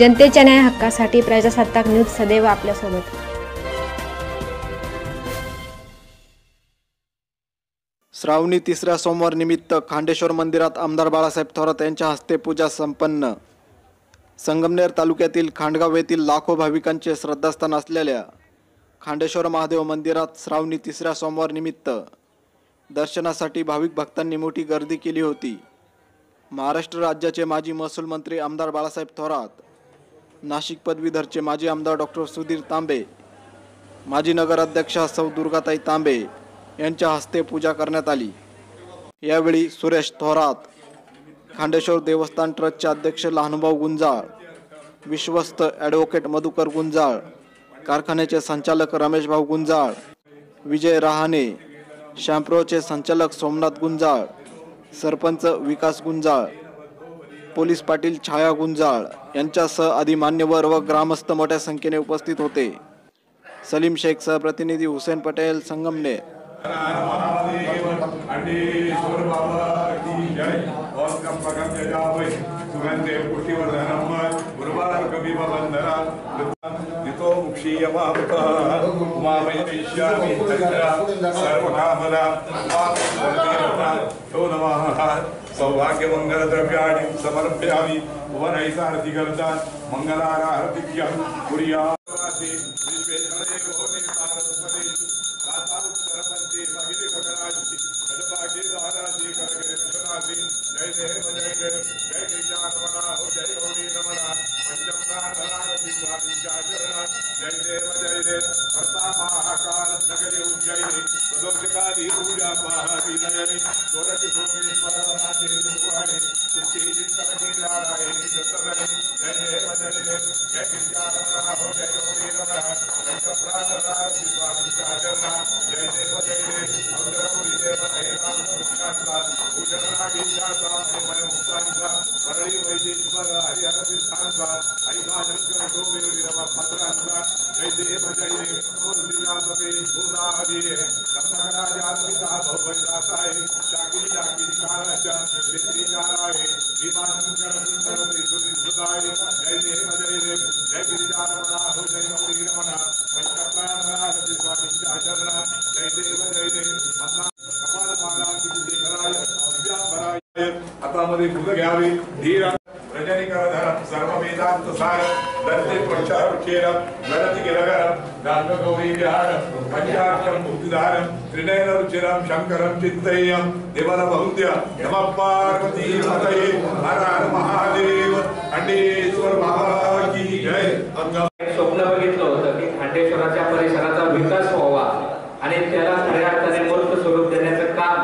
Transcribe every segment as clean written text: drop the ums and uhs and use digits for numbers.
जनतेच्या न्याय हक्कासाठी प्रजासत्ताक न्यूज सदैव आपल्यासोबत। श्रावणी तिसऱ्या सोमवार निमित्त खांडेश्वर मंदिरात आमदार बाळासाहेब थोरात यांच्या हस्ते पूजा संपन्न। संगमनेर तालुक्यातील खांडगाव येथील लाखो भाविकांचे श्रद्धास्थान असलेल्या खांडेश्वर महादेव मंदिरात श्रावणी तिसऱ्या सोमवार निमित्त दर्शनासाठी भाविक भक्तांनी मोठी गर्दी केली होती। महाराष्ट्र राज्याचे माजी महसूल मंत्री आमदार बाळासाहेब थोरात, नाशिक पदवीधरचे माजी आमदार डॉक्टर सुधीर तांबे, माजी नगराध्यक्षा सौ दुर्गाताई तांबे यांच्या हस्ते पूजा करण्यात आली। यावेळी सुरेश थोरात, खांडेश्वर देवस्थान ट्रस्टचे अध्यक्ष लहानुभाऊ गुंजाळ, विश्वस्त ॲडव्होकेट मधुकर गुंजाळ, कारखान्याचे संचालक रमेश भाऊ गुंजाळ, विजय रहाणे, शॅम्प्रोचे संचालक सोमनाथ गुंजाळ, सरपंच विकास गुंजाळ, पोलीस पाटील छाया गुंजाळ यांच्यासह आदी मान्यवर व ग्रामस्थ मोठ्या संख्येने उपस्थित होते। सलीम शेख सह प्रतिनिधी हुसेन पटेल, संगमनेर। सौभाग्य मंगल द्रव्याणि समर्पयामि उपनयसारथि गर्दान मंगलारतिक्यं कुर्यात् विश्वेश्वरे भोगे सारस्वते गातारुत्तरपंचे महिले कोटराजी अजभागे दाराजी करगे रक्षणाजी जय देव जय देव जय गिरिजात्मना हो जय गौरी रमणा पंचप्राणधरारति स्वामीच्या चरणा जय देव कर्ता महाकाल नगरी उज्जयिनी प्रदोषकाली पूजा पाहावी नयनी सोरठ सोमेश्वर देववाणी चित्ती कनकी नारायणी दत्तधनी जय देव जय गिरिजात्मना हो जय गौरी रमणा पंचप्राणधरारति स्वामीच्या चरणा जय देव अवधगौरी देव हे रामकृष्णांचा पूजनागींचा आणि मुक्तांचा परळी वैदेश्वर हरिहरतीर्थांचा ऐकाजकर गोवे विरवा पात्रांचा जय देव मुरलीनाथपे भूदाहरी संतकराजान्विता भवैरासाय शाकिनी शाकिनी काराच्या वेत्री काराय भीमाशंकर सुंदर त्रिपुरी सुदाय जय देव जय गिरिजारमणा हो जय गौरी रमणा पंचप्राणधरारति स्वामींच्या चरणा जय देव कपाल मागांची पूजे कराय दिव्यांबराय हातामध्ये फुलं घ्यावी धीर रजनीकरधरम सर्व वेदांत सार दंते पुरुषारुचेरम गणति गिरगरम गांगगौरी विहारम पंचाक्षम मुक्तिधारम त्रिनयन रुचिरम शंकरम चित्तय्यम देवल बहुद्य नमः पार्वती पतये हर हर महादेव खंडेश्वर बाबा की जय। स्वप्न बघितलं होतं की खांडेश्वराच्या परिसराचा विकास व्हावा आणि त्याला खऱ्या अर्थाने मूर्त स्वरूप देण्याचं काम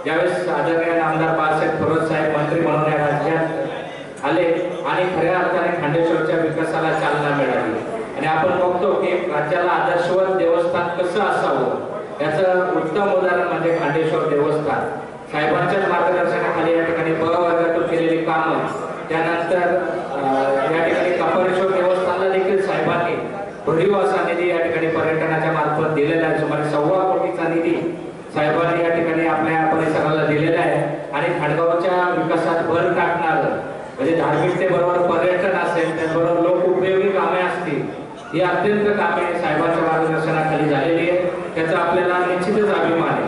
ज्यावेळेस आदरणीय आमदार बाळासाहेब थोरात साहेब मंत्री म्हणून या राज्यात आले आणि खऱ्या अर्थाने खांडेश्वरच्या विकासाला चालना मिळाली आणि आपण बघतो की राज्याला आदर्शवत देवस्थान कसं असावं याचं उत्तम उदाहरण म्हणजे खांडेश्वर देवस्थान। साहेबांच्या मार्गदर्शनाखाली या ठिकाणी ब वर्गातून केलेली कामं, त्यानंतर या ठिकाणी कपालेश्वर देवस्थानला देखील साहेबांनी भरीव असा निधी या ठिकाणी पर्यटनाच्या मार्फत दिलेला आहे। सुमारे 1.25 कोटीचा निधी साहेबांनी या ठिकाणी आपल्या परिसराला दिलेला आहे आणि खांडगावच्या विकासात भर टाकणार म्हणजे धार्मिकतेबरोबर पर्यटन असेल त्याचबरोबर लोक उपयोगी कामे असतील ही अत्यंत कामे साहेबांच्या मार्गदर्शनाखाली झालेली आहे, त्याचा आपल्याला निश्चितच अभिमान आहे।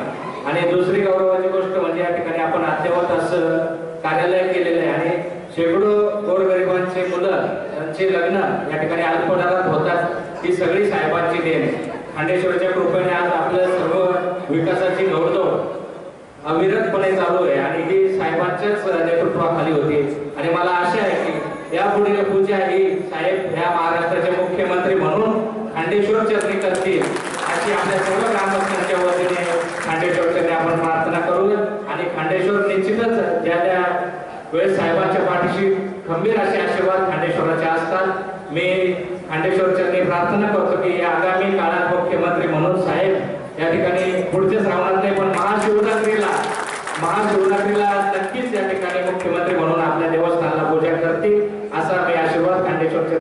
आणि दुसरी गौरवाची गोष्ट म्हणजे या ठिकाणी आपण अद्ययावत असं कार्यालय केलेलं आहे आणि शेकडो गोरगरिबांचे मुलं त्यांचे लग्न या ठिकाणी अल्पदरात होतात, ही सगळी साहेबांची देण आहे। खांडेश्वरच्या कृपेने आज आपल्या सर्व विकासाची घोडदौड अविरतपणे चालू आहे आणि ही साहेबांच्याच नेतृत्वाखाली होती आणि मला आशा आहे की यापुढील पूजा ही साहेब ह्या महाराष्ट्राचे मुख्यमंत्री म्हणून खांडेश्वर चरणी करतील अशी आपल्या सर्व ग्रामस्थांच्या वतीने खांडेश्वर चरणी आपण प्रार्थना करू आणि खांडेश्वर निश्चितच ज्या वेळेस साहेबांच्या पाठीशी खंबीर असे आशीर्वाद खांडेश्वराचे असतात। मी खांडेश्वर चरणी प्रार्थना करतो की या आगामी काळात मुख्यमंत्री म्हणून साहेब या ठिकाणी पुढच्या श्रावणात नाही पण महाशिवरात्रीला नक्कीच या ठिकाणी मुख्यमंत्री म्हणून आपल्या देवस्थानाला पूजा करतील असा मी आशीर्वाद खांडेश्वर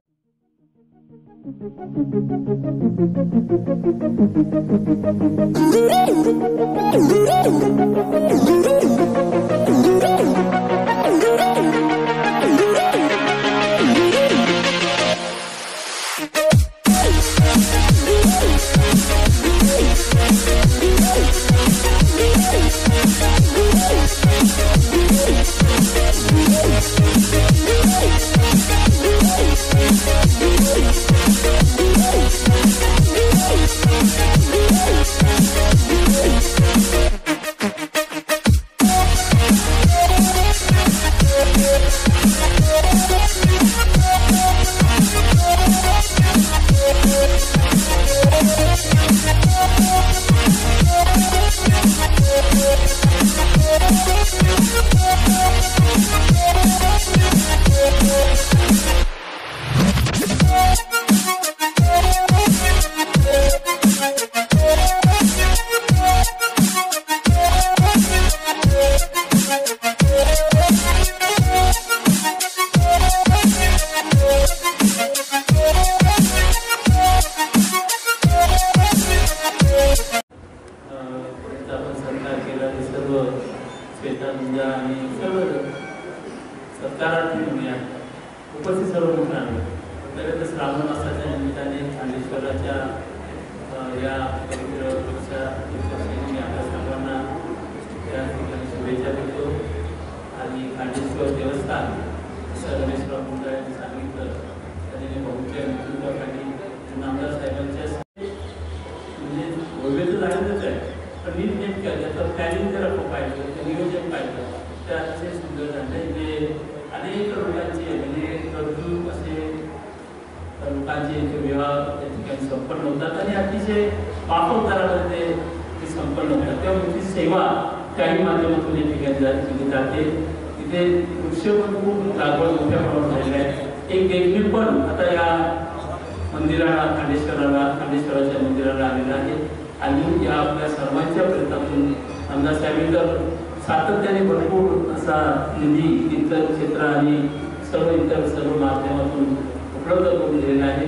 म्हणूया उपस्थित सर्व मित्रांनो, तर श्रावण मासाच्या निमित्ताने खांडेश्वराच्या या पवित्र मी आपल्या सर्वांना त्या ठिकाणी शुभेच्छा देतो. आणि खांडेश्वर देवस्थान असं रमेशराव मुंडे यांनी सांगितलं, त्यांनी बहुतेक नेतृत्वाखाली नामदार साहेबांच्या म्हणजे भव्य तर झालेलंच आहे, पण नीट नेमक्या त्याचं प्लॅनिंग जर आपण पाहिलं, ते नियोजन पाहिलं तर अतिशय सुंदर झालं. जे अनेक लोकांचे म्हणजे गरजू असे लोकांचे विवाह त्या ठिकाणी संपन्न होतात आणि अतिशय माफक दरामध्ये ते संपन्न होतात. तेव्हा मोठी सेवा त्याही माध्यमातून या ठिकाणी केली जाते. तिथे वृक्ष पण खूप लागवड मोठ्या प्रमाणात झालेल्या आहे. एक देखील पण आता या मंदिराला खांडेश्वराच्या मंदिराला आलेला आहे आणि या आपल्या सर्वांच्या प्रयत्नातून आमदार साहेबांनी तर सातत्याने भरपूर असा निधी इतर क्षेत्र आणि इतर सर्व माध्यमातून उपलब्ध करून दिलेला आहे.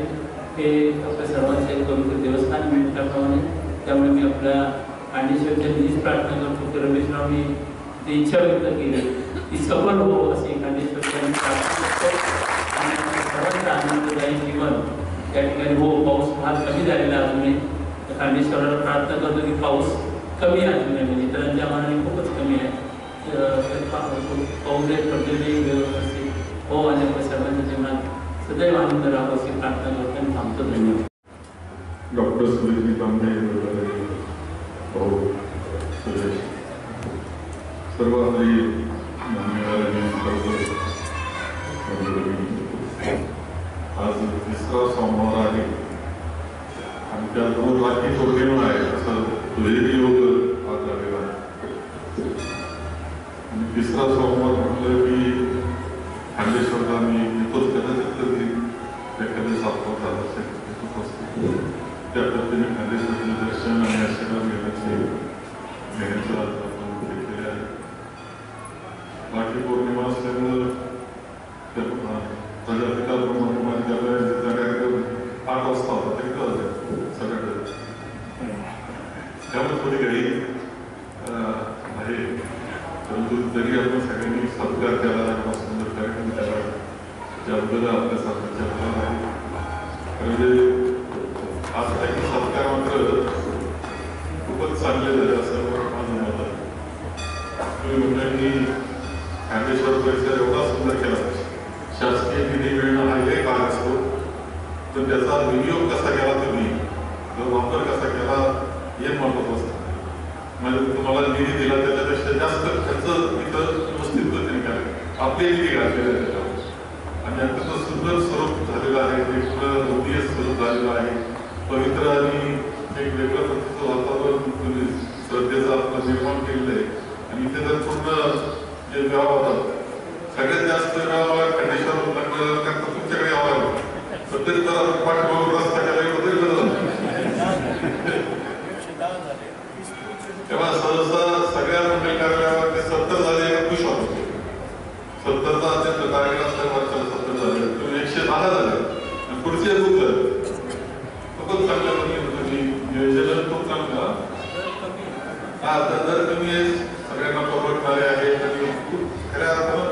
हे आपल्या सर्वांचे पवित्र देवस्थान म्हटल्याप्रमाणे, त्यामुळे मी आपल्या खांडेश्वरच्या निधीच प्रार्थना करतो की रमेशरावनी ती इच्छा व्यक्त केली ती सफल हो अशी खांडेश्वरच्या प्रार्थना करतो. आणि सर्वांचं आनंददायी जीवन त्या ठिकाणी हो. पाऊस फार कमी झालेला अजूनही, खांडेश्वराला प्रार्थना करतो की पाऊस कमी आहे अजून, म्हणजे इतरांच्या मानाने खूपच कमी आहे. पाऊस पडलेली व्यवस्थित हो आणि आपल्या सर्वांच्या जीवनात सदैव आनंद राहावं अशी प्रार्थना करतो आणि थांबतो. धन्यवाद. डॉक्टर सुरेश तांबे, भाऊ सुरेश, सर्व आपली आज तिसरा सोमवार आहे आणि त्याचबरोबर राखी पौर्णिमा आहे, असं दुहेरी योग आज झालेला आहे. आणि तिसरा सोमवार म्हटलं की खांडेश्वरला मी येतोच, कदाचित कधी एखाद्या सापडत झालं असेल येतच असतो. त्या पद्धतीने खांडेश्वरचे दर्शन आणि आशीर्वाद घेण्याचं आज आपण घेतलेले आहे. राखी पौर्णिमा असल्यामुळं प्रजापिताप्रमाणे कार्यक्रम 8 वाजता होता, ते सगळ्याकडे, त्यामुळे थोडी घाई आहे. परंतु जरी आपण सगळ्यांनी सत्कार केला, सुंदर कार्यक्रम केला, त्याबद्दल आपल्या सातारच्या भाग आहे. म्हणजे आज काही सत्कार मात्र खूपच चांगले झाले असं माझं मत आहे. तुम्ही मंडळींनी खांडेश्वर परिसर एवढा सुंदर केला. शासकीय निधी मिळणं हा एक भाग असतो, पण त्याचा विनियोग कसा केला तुम्ही, वापर कसा केला हे महत्त्वाचं असतं. म्हणजे तुम्हाला निधी दिला त्याच्यापेक्षा जास्त खर्च इथं व्यवस्थित पद्धतीने केला, आपले निधी घातलेले त्याच्यावर आणि अत्यंत सुंदर स्वरूप झालेलं आहे. ते पुढं मोठी स्वरूप झालेलं आहे. पवित्र आणि एक वेगळ्या पद्धतीचं वातावरण तुम्ही श्रद्धेचं आपलं निर्माण केलेलं आहे. आणि इथे जर पूर्ण जे गाव होतात, सगळ्यात जास्त गावाला खांडेश्वर करता तुमच्याकडे यावं लागलं. सध्या तर पाठीमागून रस्ता केला तेव्हा सहसा सगळ्या मंडळ कार्यालयावर ते 70 झाले, खुश होतो. 70चा अत्यंत कार्यक्रम असल्यावर 70 झाले, तुम्ही 110 झाले आणि पुढचे खूप झाले. खूपच चांगल्या पद्धतीने तुम्ही नियोजन खूप चांगलं दर कमी सगळ्यांना परवडणारे आहे आणि खूप खऱ्या अर्थानं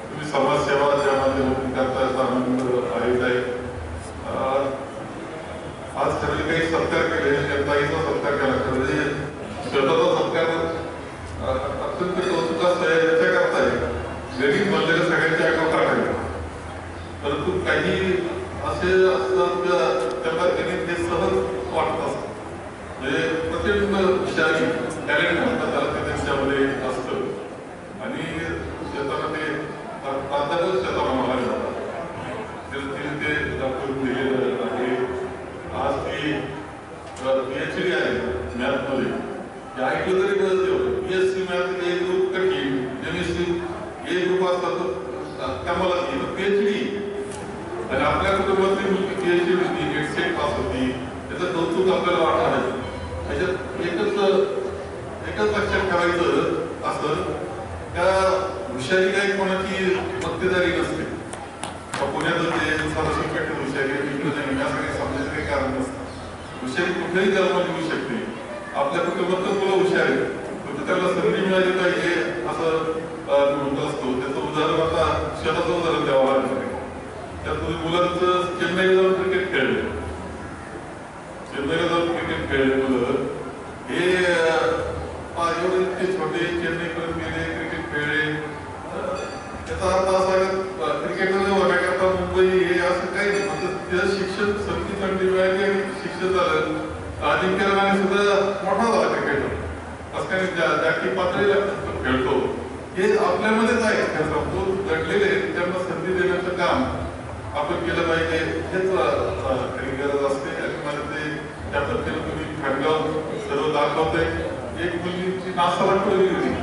तुम्ही समाजसेवा ज्या माध्यमातून करता याचा आनंद आहे. आज खरं काही सत्कार केले, ताईचा सत्कार केला, खरं स्वतःचा सत्कार अत्यंत कौतुकास्पद आहे. याच्याकरता आहे गरीब बनलेल्या सगळ्यांच्या अकाउंट टाकायला. परंतु काही असे असतात त्यांना त्यांनी ते सहज वाटत असतात. म्हणजे प्रचंड हुशारी टॅलेंट म्हणतात त्याला ते त्यांच्यामध्ये असतं आणि शेताला ते प्राधान्य शेताला म्हणाले जातात. ते दाखवून दिलेलं आहे. आज ती PhD आहे मॅथमध्ये, हे ऐकलं तरी कळत होतं. BSc मॅथ एक ग्रुप कठीण, MSc एक ग्रुप असतात त्याला PhD. आणि आपल्या कुटुंबातली मुलगी PhD होती, नेट पास होती, त्याचं कौतुक आपल्याला वाटणार आहे. त्याच्यात एकच लक्षात ठेवायचं असं, त्या हुशारी काही कोणाची मक्तेदारी नसते. पुण्यात ते सर्वसंकट हुशारी इकडे यासाठी समजायचं काही कारण नसतं. हुशारी कुठल्याही जन्मात येऊ शकते. आपल्या कुटुंबात मुलं हुशार आहेत, त्याला संधी मिळाली पाहिजे असं म्हणत असतो. त्याचं उदाहरण आता शेताचं उदाहरण द्यावं लागेल. त्यात मुलांचं चेन्नईला जाऊन क्रिकेट खेळले, चेन्नईला जाऊन क्रिकेट खेळले मुलं हे एवढे इतके छोटे चेन्नईपर्यंत गेले, क्रिकेट खेळले. त्याचा अर्थ असा क्रिकेटमध्ये होण्याकरता मुंबई हे असं काही नाही, फक्त त्याचं शिक्षण संधी चांगली मिळाली आणि शिक्षण झालं. अजिंक्य रहाणे सुद्धा मोठा झाला क्रिकेटर, असं काही जागतिक पातळीला खेळतो. हे आपल्यामध्येच आहे, तो घडलेले त्यांना संधी देण्याचं काम आपण केलं पाहिजे, हेच खरी गरज असते. आणि मला ते त्या पद्धतीने तुम्ही खांडगाव सर्व दाखवतोय. एक मुलीची नासाला ठेवली होती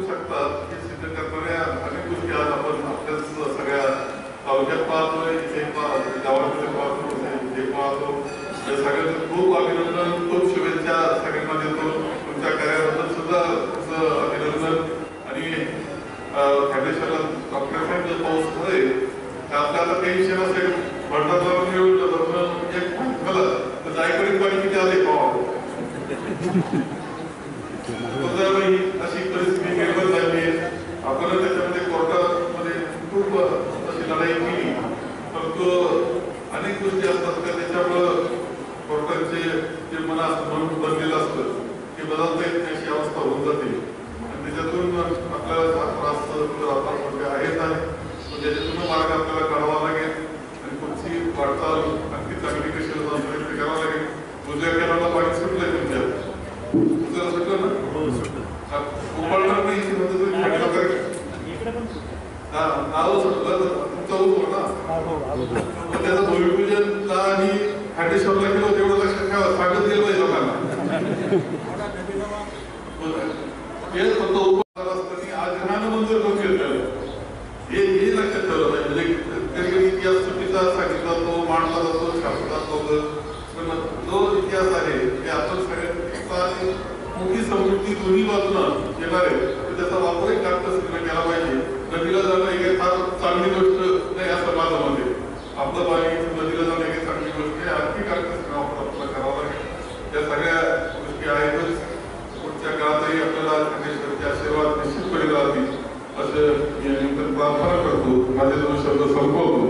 शकतात हे सिद्ध करणाऱ्या अनेक गोष्टी आज आपण आपल्याच सगळ्या तालुक्यात पाहतोय, इथे गावामध्ये पाहतो, इथे पाहतो. सगळ्यांचं खूप अभिनंदन, खूप शुभेच्छा सगळ्यांना देतो. तुमच्या कार्याबद्दल सुद्धा तुमचं अभिनंदन. आणि खांडेश्वरला आपल्याकडे पाऊस होय आपल्याला काही विषय नसेल, भरतात मिळून एक झालं तर जायकडे पाणी किती आले पावा अशी परिस्थिती निर्माण झाली आहे. आपण त्याच्यामध्ये कोर्टामध्ये खूप अशी लढाई केली, परंतु अनेक गोष्टी असतात का त्याच्यामुळं कोर्टाचे जे मना म्हणून बनलेलं असतं ते बदलता येत नाही अशी अवस्था होऊन जाते. आणि त्याच्यातून आपल्याला त्रास आहेच आहे, त्याच्यातून मार्ग आपल्याला काढावा लागेल आणि पुढची वाटचाल आणखी चांगली कशी प्रयत्न करावा लागेल. दुसऱ्या केरळला पाणी सुटलंय तुमच्यात, दुसऱ्याला सुटलं ना, उपाडणार नाही नाव सुटलं तुमचा होतो ना. त्याचं भूमिपूजनला आणि खांडेश्वरला केलं तेवढं लक्षात ठेवा, सांगत गेलं पाहिजे लोकांना. हे फक्त उपकार असताना आज घरानं मंजूर करून घेतलेलं हे लक्षात ठेवलं पाहिजे. म्हणजे कधी कधी इतिहास चुकीचा सांगितला जातो, मांडला जातो, छापला जातो, पण जो इतिहास आहे ते आपण सगळ्यांनी मोठी समृद्धी दोन्ही बाजूनं येणार आहे, तर त्याचा वापरही काटकसरीने केला पाहिजे. नदीला जाणं ही फार चांगली गोष्ट नाही असं माझं मत आहे. आपलं पाणी नदीला जाणं ही चांगली गोष्ट आहे, आणखी काटकसरीने वापर आपल्याला करावा लागेल. या सगळ्या गोष्टी आहेतच. पुढच्या काळातही आपल्याला खांडेश्वरचे आशीर्वाद निश्चितपणे राहतील असं मी निमित्ताने प्रार्थना करतो. माझे 2 शब्द संपवतो.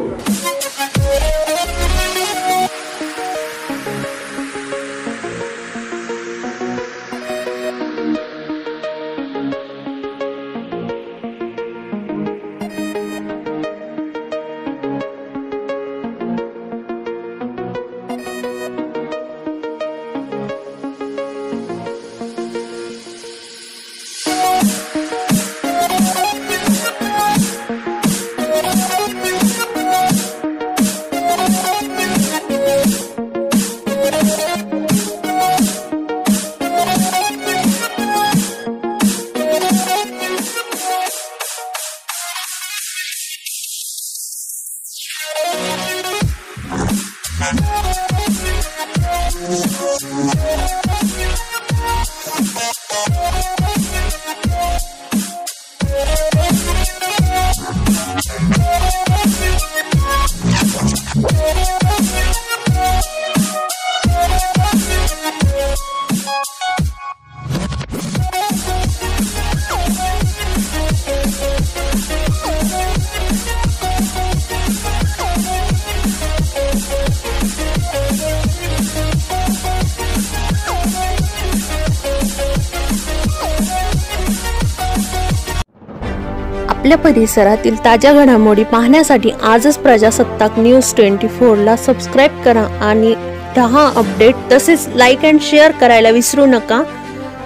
आपल्या परिसरातील ताज्या घडामोडी पाहण्यासाठी आजच प्रजासत्ताक न्यूज 24ला सबस्क्राईब करा आणि रहा अपडेट. तसेच लाईक अँड शेअर करायला विसरू नका.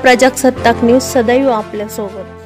प्रजासत्ताक न्यूज सदैव आपल्या सोबत.